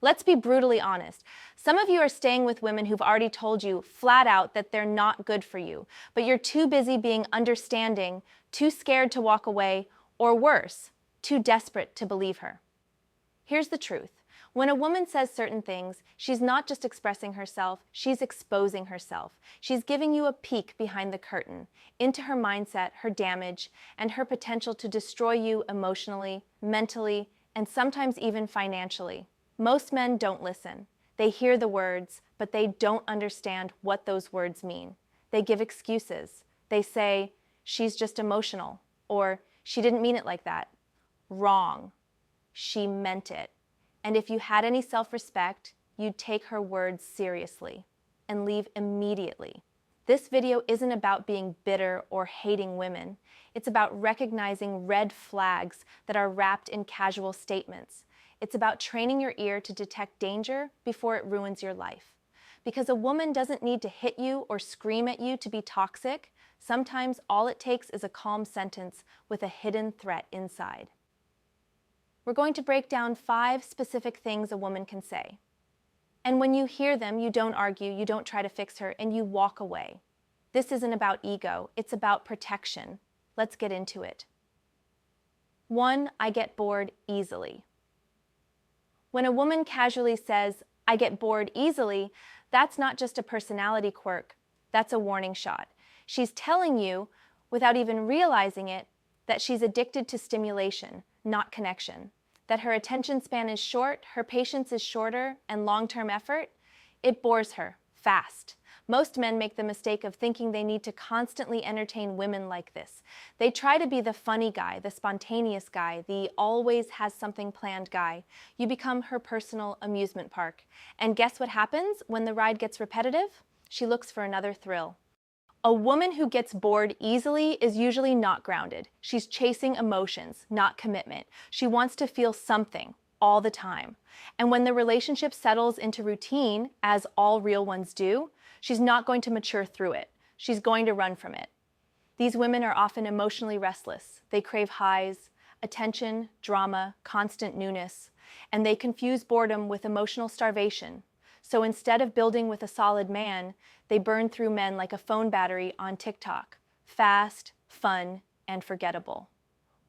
Let's be brutally honest. Some of you are staying with women who've already told you flat out that they're not good for you, but you're too busy being understanding, too scared to walk away, or worse, too desperate to believe her. Here's the truth. When a woman says certain things, she's not just expressing herself, she's exposing herself. She's giving you a peek behind the curtain, into her mindset, her damage, and her potential to destroy you emotionally, mentally, and sometimes even financially. Most men don't listen. They hear the words, but they don't understand what those words mean. They give excuses. They say, she's just emotional, or she didn't mean it like that. Wrong. She meant it. And if you had any self-respect, you'd take her words seriously and leave immediately. This video isn't about being bitter or hating women. It's about recognizing red flags that are wrapped in casual statements. It's about training your ear to detect danger before it ruins your life. Because a woman doesn't need to hit you or scream at you to be toxic. Sometimes all it takes is a calm sentence with a hidden threat inside. We're going to break down 5 specific things a woman can say. And when you hear them, you don't argue, you don't try to fix her, and you walk away. This isn't about ego, it's about protection. Let's get into it. 1, I get bored easily. When a woman casually says, I get bored easily, that's not just a personality quirk, that's a warning shot. She's telling you, without even realizing it, that she's addicted to stimulation, not connection. That her attention span is short, her patience is shorter, and long-term effort, it bores her fast. Most men make the mistake of thinking they need to constantly entertain women like this. They try to be the funny guy, the spontaneous guy, the always has something planned guy. You become her personal amusement park. And guess what happens when the ride gets repetitive? She looks for another thrill. A woman who gets bored easily is usually not grounded. She's chasing emotions, not commitment. She wants to feel something all the time. And when the relationship settles into routine, as all real ones do, she's not going to mature through it. She's going to run from it. These women are often emotionally restless. They crave highs, attention, drama, constant newness, and they confuse boredom with emotional starvation. So instead of building with a solid man, they burn through men like a phone battery on TikTok. Fast, fun, and forgettable.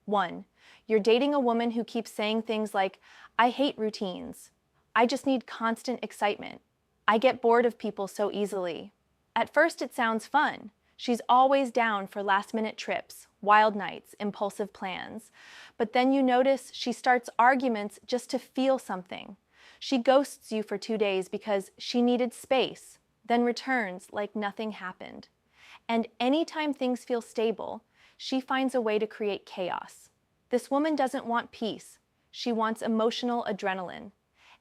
1, you're dating a woman who keeps saying things like, I hate routines. I just need constant excitement. I get bored of people so easily. At first it sounds fun. She's always down for last-minute trips, wild nights, impulsive plans. But then you notice she starts arguments just to feel something. She ghosts you for 2 days because she needed space, then returns like nothing happened. And anytime things feel stable, she finds a way to create chaos. This woman doesn't want peace. She wants emotional adrenaline.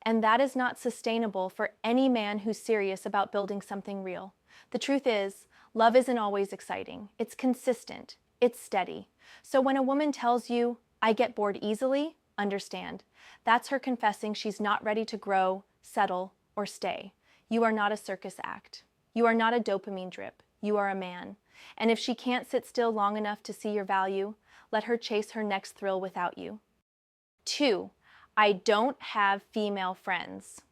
And that is not sustainable for any man who's serious about building something real. The truth is, love isn't always exciting. It's consistent. It's steady. So when a woman tells you, I get bored easily, understand. That's her confessing she's not ready to grow, settle, or stay. You are not a circus act. You are not a dopamine drip. You are a man. And if she can't sit still long enough to see your value, let her chase her next thrill without you. 2, I don't have female friends.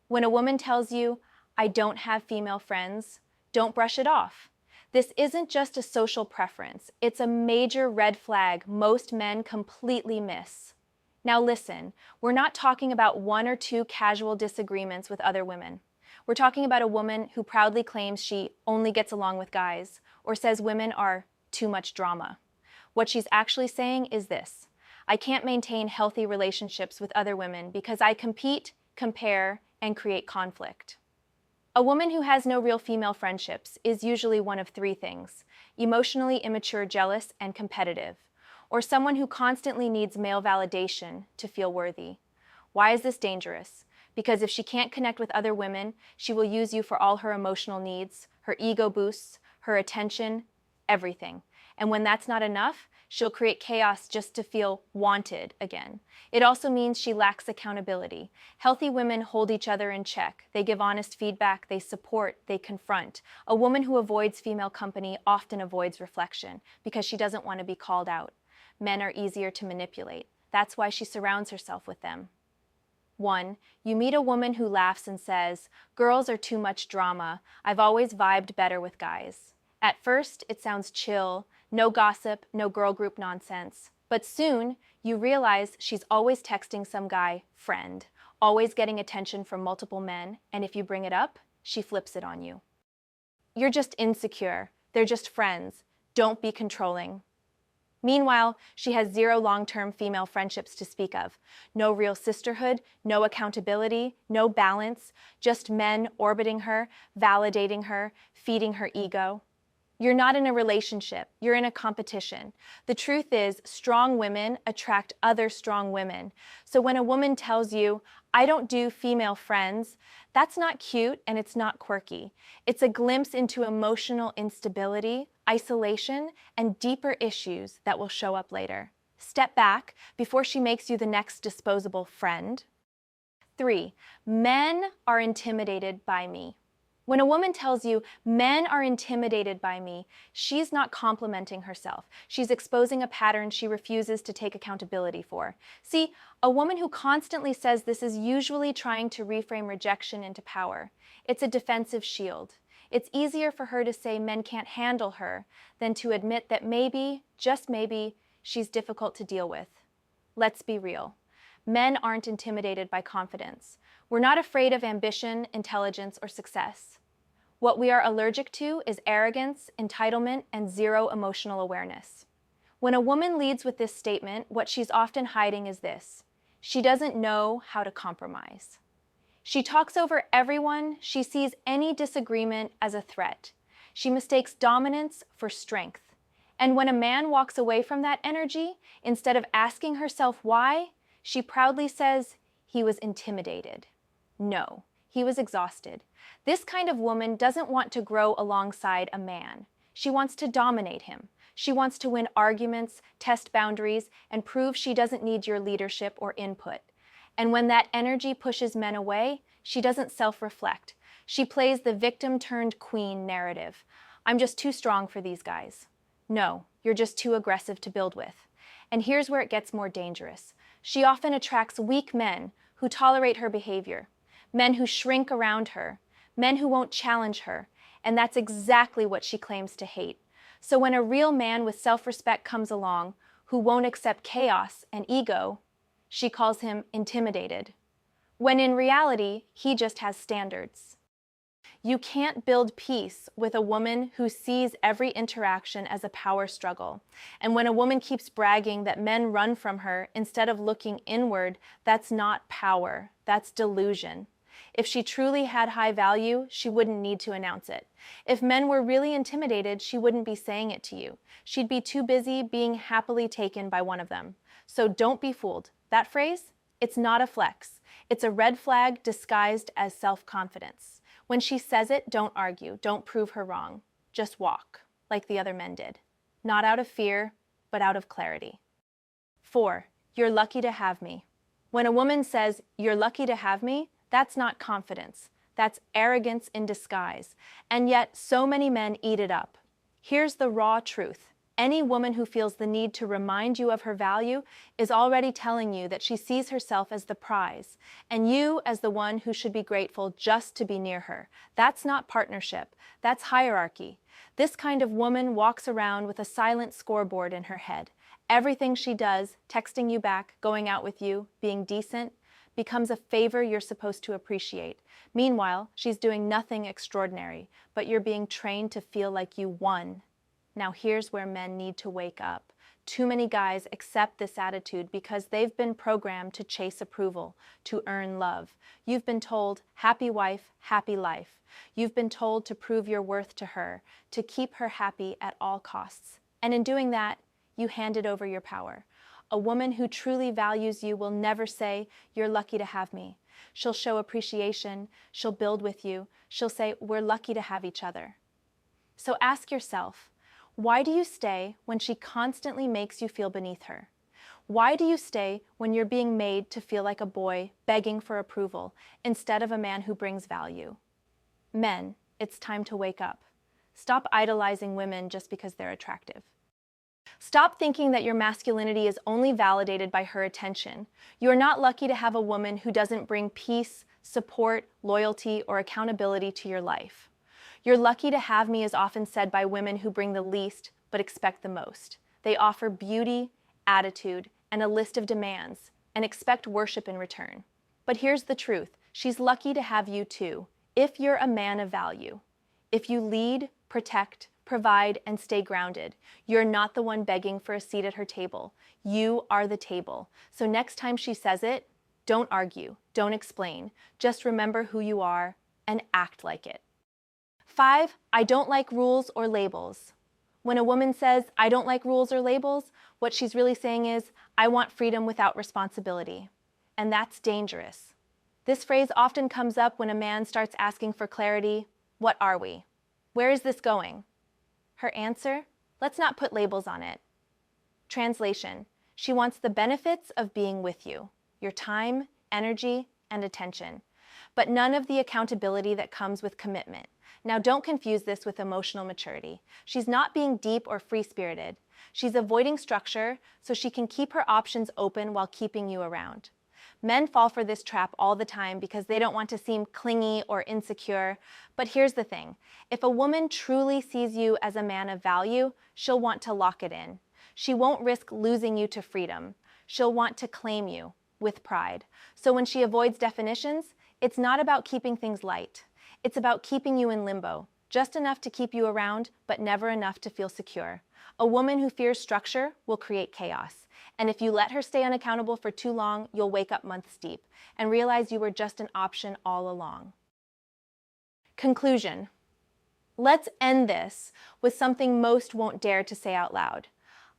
When a woman tells you, I don't have female friends, don't brush it off. This isn't just a social preference. It's a major red flag most men completely miss. Now listen, we're not talking about 1 or 2 casual disagreements with other women. We're talking about a woman who proudly claims she only gets along with guys, or says women are too much drama. What she's actually saying is this: I can't maintain healthy relationships with other women because I compete, compare, and create conflict. A woman who has no real female friendships is usually one of 3 things: emotionally immature, jealous, and competitive, or someone who constantly needs male validation to feel worthy. Why is this dangerous? Because if she can't connect with other women, she will use you for all her emotional needs, her ego boosts, her attention, everything. And when that's not enough, she'll create chaos just to feel wanted again. It also means she lacks accountability. Healthy women hold each other in check. They give honest feedback, they support, they confront. A woman who avoids female company often avoids reflection because she doesn't want to be called out. Men are easier to manipulate. That's why she surrounds herself with them. 1. You meet a woman who laughs and says, "Girls are too much drama. I've always vibed better with guys." At first, it sounds chill, no gossip, no girl group nonsense. But soon, you realize she's always texting some guy, friend, always getting attention from multiple men, and if you bring it up, she flips it on you. You're just insecure. They're just friends. Don't be controlling. Meanwhile, she has zero long-term female friendships to speak of. No real sisterhood, no accountability, no balance, just men orbiting her, validating her, feeding her ego. You're not in a relationship, you're in a competition. The truth is, strong women attract other strong women. So when a woman tells you, "I don't do female friends," that's not cute and it's not quirky. It's a glimpse into emotional instability, isolation, and deeper issues that will show up later. Step back before she makes you the next disposable friend. 3. Men are intimidated by me. When a woman tells you, "Men are intimidated by me," she's not complimenting herself. She's exposing a pattern she refuses to take accountability for. See, a woman who constantly says this is usually trying to reframe rejection into power. It's a defensive shield. It's easier for her to say men can't handle her than to admit that maybe, just maybe, she's difficult to deal with. Let's be real. Men aren't intimidated by confidence. We're not afraid of ambition, intelligence, or success. What we are allergic to is arrogance, entitlement, and zero emotional awareness. When a woman leads with this statement, what she's often hiding is this: she doesn't know how to compromise. She talks over everyone. She sees any disagreement as a threat. She mistakes dominance for strength. And when a man walks away from that energy, instead of asking herself why, she proudly says, "He was intimidated." No, he was exhausted. This kind of woman doesn't want to grow alongside a man. She wants to dominate him. She wants to win arguments, test boundaries, and prove she doesn't need your leadership or input. And when that energy pushes men away, she doesn't self-reflect. She plays the victim-turned-queen narrative. "I'm just too strong for these guys." No, you're just too aggressive to build with. And here's where it gets more dangerous. She often attracts weak men who tolerate her behavior, men who shrink around her, men who won't challenge her, and that's exactly what she claims to hate. So when a real man with self-respect comes along, who won't accept chaos and ego, she calls him intimidated, when in reality, he just has standards. You can't build peace with a woman who sees every interaction as a power struggle. And when a woman keeps bragging that men run from her instead of looking inward, that's not power, that's delusion. If she truly had high value, she wouldn't need to announce it. If men were really intimidated, she wouldn't be saying it to you. She'd be too busy being happily taken by one of them. So don't be fooled. That phrase, it's not a flex. It's a red flag disguised as self-confidence. When she says it, don't argue, don't prove her wrong. Just walk, like the other men did. Not out of fear, but out of clarity. 4. You're lucky to have me. When a woman says, "You're lucky to have me," that's not confidence. That's arrogance in disguise. And yet, so many men eat it up. Here's the raw truth. Any woman who feels the need to remind you of her value is already telling you that she sees herself as the prize, and you as the one who should be grateful just to be near her. That's not partnership. That's hierarchy. This kind of woman walks around with a silent scoreboard in her head. Everything she does, texting you back, going out with you, being decent, becomes a favor you're supposed to appreciate. Meanwhile, she's doing nothing extraordinary, but you're being trained to feel like you won. Now here's where men need to wake up. Too many guys accept this attitude because they've been programmed to chase approval, to earn love. You've been told, happy wife, happy life. You've been told to prove your worth to her, to keep her happy at all costs. And in doing that, you handed over your power. A woman who truly values you will never say, "You're lucky to have me." She'll show appreciation, she'll build with you, she'll say, "We're lucky to have each other." So ask yourself, why do you stay when she constantly makes you feel beneath her? Why do you stay when you're being made to feel like a boy begging for approval instead of a man who brings value? Men, it's time to wake up. Stop idolizing women just because they're attractive. Stop thinking that your masculinity is only validated by her attention. You are not lucky to have a woman who doesn't bring peace, support, loyalty, or accountability to your life. You're lucky to have me is often said by women who bring the least but expect the most. They offer beauty, attitude, and a list of demands, and expect worship in return. But here's the truth. She's lucky to have you too, if you're a man of value. If you lead, protect, provide, and stay grounded, you're not the one begging for a seat at her table. You are the table. So next time she says it, don't argue, don't explain. Just remember who you are and act like it. 5, I don't like rules or labels. When a woman says, I don't like rules or labels, what she's really saying is, I want freedom without responsibility. And that's dangerous. This phrase often comes up when a man starts asking for clarity. What are we? Where is this going? Her answer? Let's not put labels on it. Translation: she wants the benefits of being with you, your time, energy, and attention, but none of the accountability that comes with commitment. Now, don't confuse this with emotional maturity. She's not being deep or free-spirited. She's avoiding structure so she can keep her options open while keeping you around. Men fall for this trap all the time because they don't want to seem clingy or insecure. But here's the thing. If a woman truly sees you as a man of value, she'll want to lock it in. She won't risk losing you to freedom. She'll want to claim you with pride. So when she avoids definitions, it's not about keeping things light. It's about keeping you in limbo, just enough to keep you around, but never enough to feel secure. A woman who fears structure will create chaos. And if you let her stay unaccountable for too long, you'll wake up months deep and realize you were just an option all along. Conclusion. Let's end this with something most won't dare to say out loud.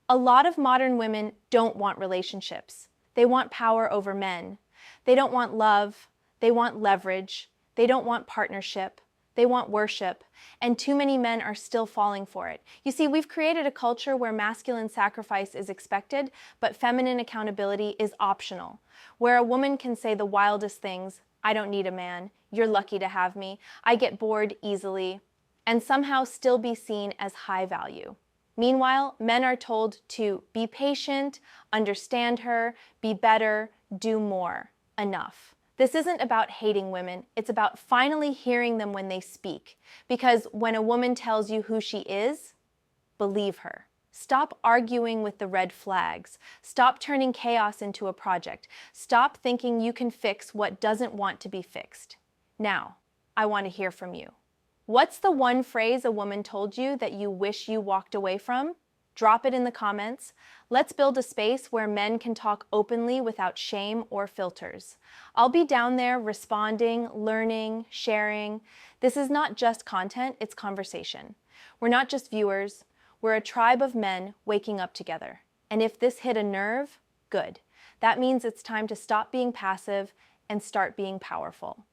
A lot of modern women don't want relationships. They want power over men. They don't want love. They want leverage. They don't want partnership. They want worship, and too many men are still falling for it. You see, we've created a culture where masculine sacrifice is expected, but feminine accountability is optional, where a woman can say the wildest things, I don't need a man, you're lucky to have me, I get bored easily, and somehow still be seen as high value. Meanwhile, men are told to be patient, understand her, be better, do more, enough. This isn't about hating women, it's about finally hearing them when they speak. Because when a woman tells you who she is, believe her. Stop arguing with the red flags. Stop turning chaos into a project. Stop thinking you can fix what doesn't want to be fixed. Now, I want to hear from you. What's the one phrase a woman told you that you wish you walked away from? Drop it in the comments. Let's build a space where men can talk openly without shame or filters. I'll be down there responding, learning, sharing. This is not just content, it's conversation. We're not just viewers, we're a tribe of men waking up together. And if this hit a nerve, good. That means it's time to stop being passive and start being powerful.